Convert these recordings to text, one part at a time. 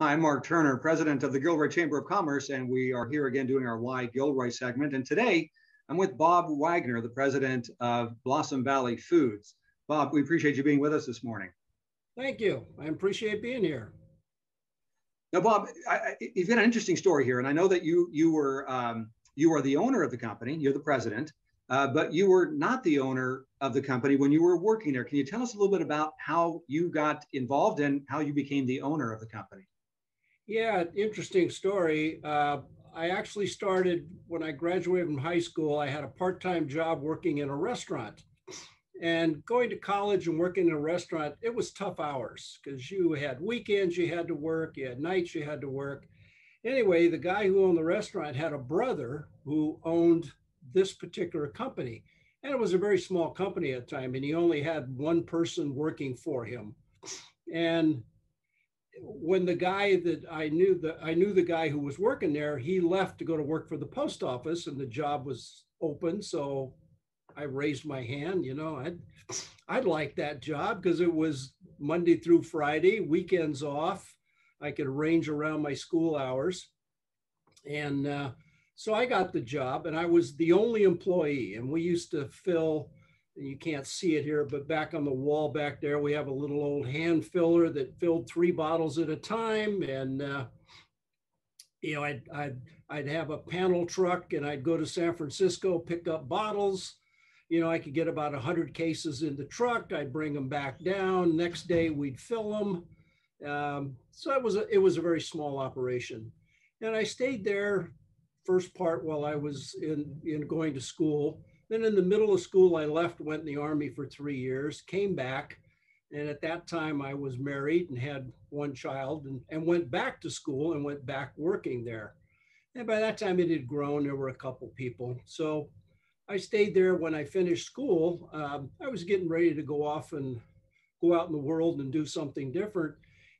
Hi, I'm Mark Turner, president of the Gilroy Chamber of Commerce, and we are here again doing our Why Gilroy segment. And today I'm with Bob Wagner, the president of Blossom Valley Foods. Bob, we appreciate you being with us this morning. Thank you. I appreciate being here. Now, Bob, you've got an interesting story here, and I know that you are the owner of the company. You're the president, but you were not the owner of the company when you were working there. Can you tell us a little bit about how you got involved and how you became the owner of the company? Yeah, interesting story. I actually started when I graduated from high school. I had a part-time job working in a restaurant. And going to college and working in a restaurant, it was tough hours because you had weekends you had to work, you had nights you had to work. Anyway, the guy who owned the restaurant had a brother who owned this particular company. And it was a very small company at the time, and he only had one person working for him. And when the guy that I knew the guy who was working there, he left to go to work for the post office, and the job was open. So I raised my hand. I'd like that job because it was Monday through Friday, weekends off. I could arrange around my school hours. And so I got the job, and I was the only employee. And we used to fill, and you can't see it here, but back on the wall back there, we have a little old hand filler that filled 3 bottles at a time. And, I'd have a panel truck, and I'd go to San Francisco, pick up bottles. I could get about 100 cases in the truck. I'd bring them back down. Next day, we'd fill them. So it was a very small operation. And I stayed there first part while I was in going to school. Then in the middle of school, I left, went in the Army for 3 years, came back. And at that time, I was married and had one child and went back to school and went back working there. And by that time, it had grown. There were a couple people. So I stayed there. When I finished school, I was getting ready to go off and go out in the world and do something different.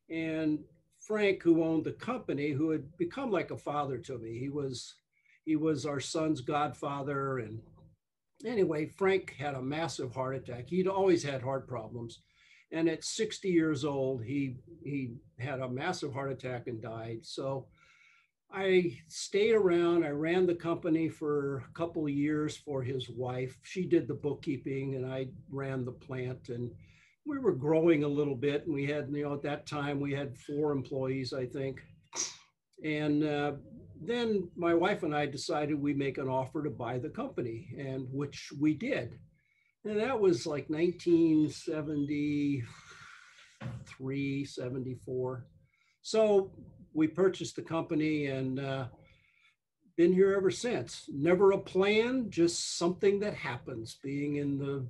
And Frank, who owned the company, who had become like a father to me, he was our son's godfather. And anyway, Frank had a massive heart attack. He'd always had heart problems. And at 60 years old, he had a massive heart attack and died. So I stayed around. I ran the company for a couple of years for his wife. She did the bookkeeping and I ran the plant, and we were growing a little bit. And we had, at that time, we had 4 employees, I think. And then my wife and I decided we'd make an offer to buy the company, and which we did. And that was like 1973, 74. So we purchased the company and been here ever since. Never a plan, just something that happens, being in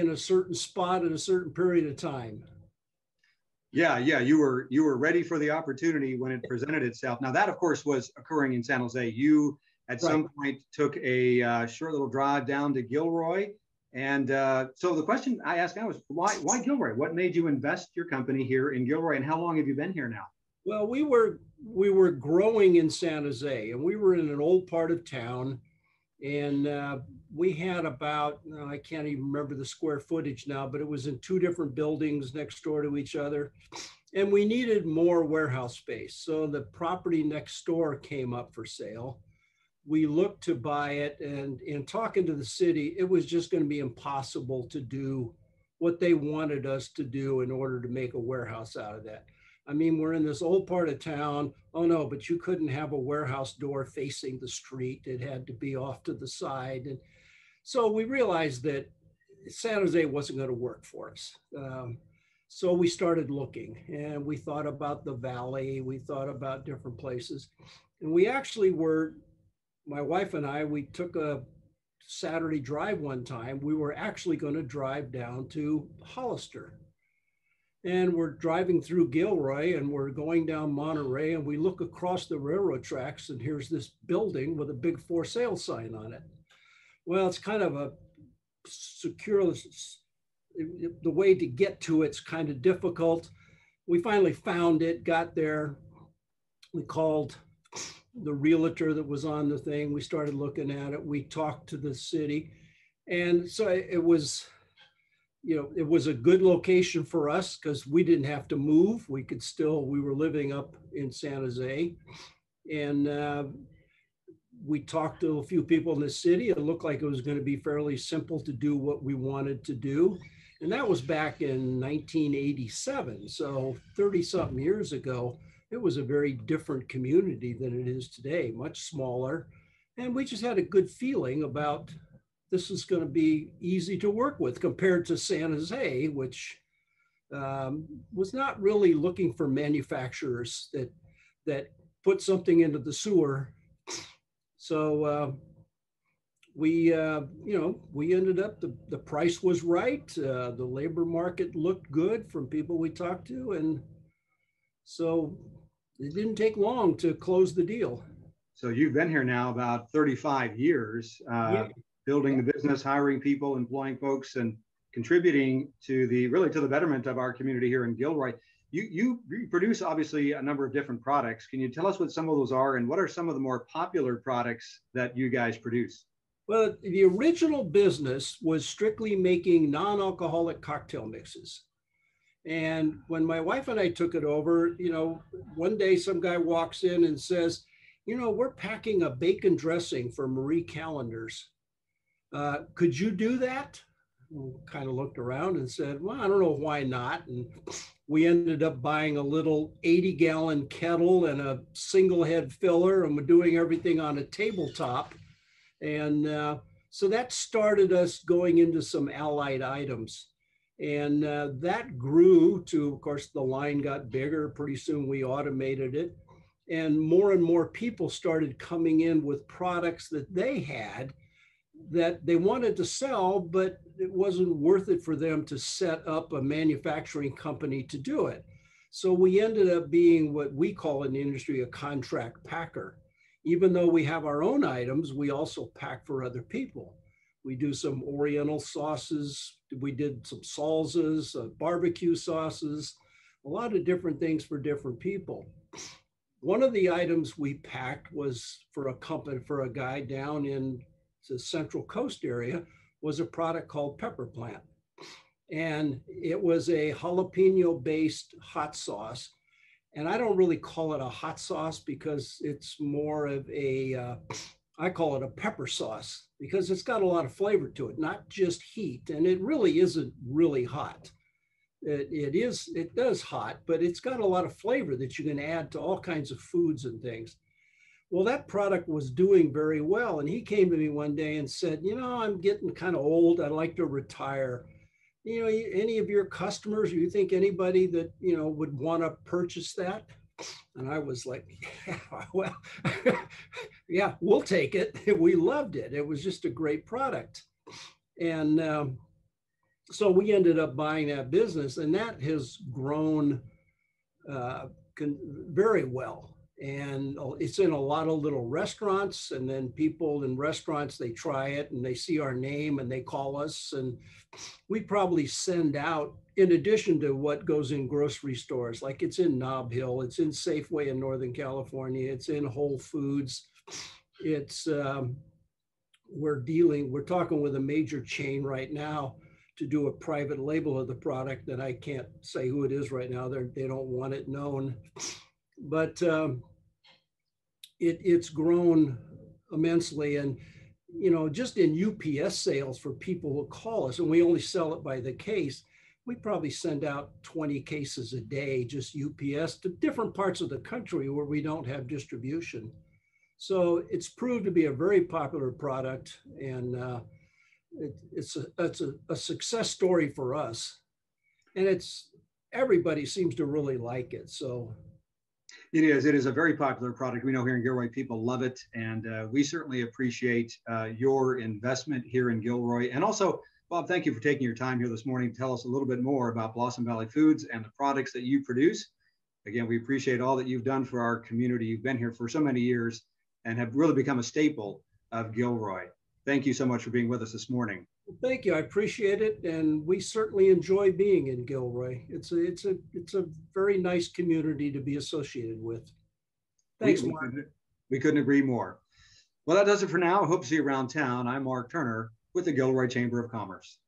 a certain spot at a certain period of time. Yeah, you were ready for the opportunity when it presented itself. Now that, of course, was occurring in San Jose. You at some point took a short little drive down to Gilroy. And so the question I ask now is, why Gilroy? What made you invest your company here in Gilroy, and how long have you been here now? Well, we were growing in San Jose, and we were in an old part of town, and we had about, I can't even remember the square footage now, but it was in 2 different buildings next door to each other, and we needed more warehouse space. So the property next door came up for sale. We looked to buy it, and in talking to the city, it was just going to be impossible to do what they wanted us to do in order to make a warehouse out of that. I mean, we're in this old part of town. Oh no, but you couldn't have a warehouse door facing the street. It had to be off to the side. And so we realized that San Jose wasn't going to work for us. So we started looking, and we thought about the valley. We thought about different places. And we actually my wife and I, we took a Saturday drive one time. We were actually going to drive down to Hollister. And we're driving through Gilroy, and we're going down Monterey, and we look across the railroad tracks, and here's this building with a big for sale sign on it. Well, it's kind of a secure, the way to get to it's kind of difficult. We finally found it, got there. We called the realtor that was on the thing. We started looking at it. We talked to the city. And so it was it was a good location for us because we didn't have to move. We were living up in San Jose. And we talked to a few people in the city. It looked like it was going to be fairly simple to do what we wanted to do. And that was back in 1987. So 30 something years ago, it was a very different community than it is today, much smaller. And we just had a good feeling about this is going to be easy to work with compared to San Jose, which was not really looking for manufacturers that put something into the sewer. So we ended up, the price was right. The labor market looked good from people we talked to. And so it didn't take long to close the deal. So you've been here now about 35 years, building the business, hiring people, employing folks, and contributing to the betterment of our community here in Gilroy. You produce obviously a number of different products. Can you tell us what some of those are, and what are some of the more popular products that you guys produce? Well, the original business was strictly making non-alcoholic cocktail mixes. And when my wife and I took it over, one day some guy walks in and says, we're packing a bacon dressing for Marie Callender's. Could you do that? We kind of looked around and said, well, I don't know why not. And we ended up buying a little 80-gallon kettle and a single head filler, and we're doing everything on a tabletop. And so that started us going into some allied items. And that grew to, of course, the line got bigger. Pretty soon we automated it. And more people started coming in with products that they had that they wanted to sell, but it wasn't worth it for them to set up a manufacturing company to do it. So we ended up being what we call in the industry a contract packer. Even though we have our own items, we also pack for other people. We do some Oriental sauces. We did some salsas, barbecue sauces, a lot of different things for different people. One of the items we packed was for a guy down in the Central Coast area, was a product called Pepper Plant. And it was a jalapeno-based hot sauce. And I don't really call it a hot sauce because it's more of I call it a pepper sauce because it's got a lot of flavor to it, not just heat. And it really isn't really hot. It does hot, but it's got a lot of flavor that you can add to all kinds of foods and things. Well, that product was doing very well. And he came to me one day and said, I'm getting kind of old. I'd like to retire. Any of your customers, you think anybody that, would want to purchase that? And I was like, yeah, well, yeah, we'll take it. We loved it. It was just a great product. And so we ended up buying that business, and that has grown very well. And it's in a lot of little restaurants, and then people in restaurants, they try it and they see our name and they call us, and we probably send out, in addition to what goes in grocery stores, like it's in Nob Hill, it's in Safeway in Northern California, it's in Whole Foods. It's we're talking with a major chain right now to do a private label of the product, and I can't say who it is right now. They don't want it known. But it's grown immensely. And, just in UPS sales for people who call us, and we only sell it by the case, we probably send out 20 cases a day, just UPS, to different parts of the country where we don't have distribution. So it's proved to be a very popular product, and it's a success story for us. And everybody seems to really like it. So it is a very popular product. We know here in Gilroy, people love it. And we certainly appreciate your investment here in Gilroy. And also, Bob, thank you for taking your time here this morning to tell us a little bit more about Blossom Valley Foods and the products that you produce. Again, we appreciate all that you've done for our community. You've been here for so many years and have really become a staple of Gilroy. Thank you so much for being with us this morning. Thank you. I appreciate it. And we certainly enjoy being in Gilroy. It's a very nice community to be associated with. Thanks, Mark. We couldn't agree more. Well, that does it for now. I hope to see you around town. I'm Mark Turner with the Gilroy Chamber of Commerce.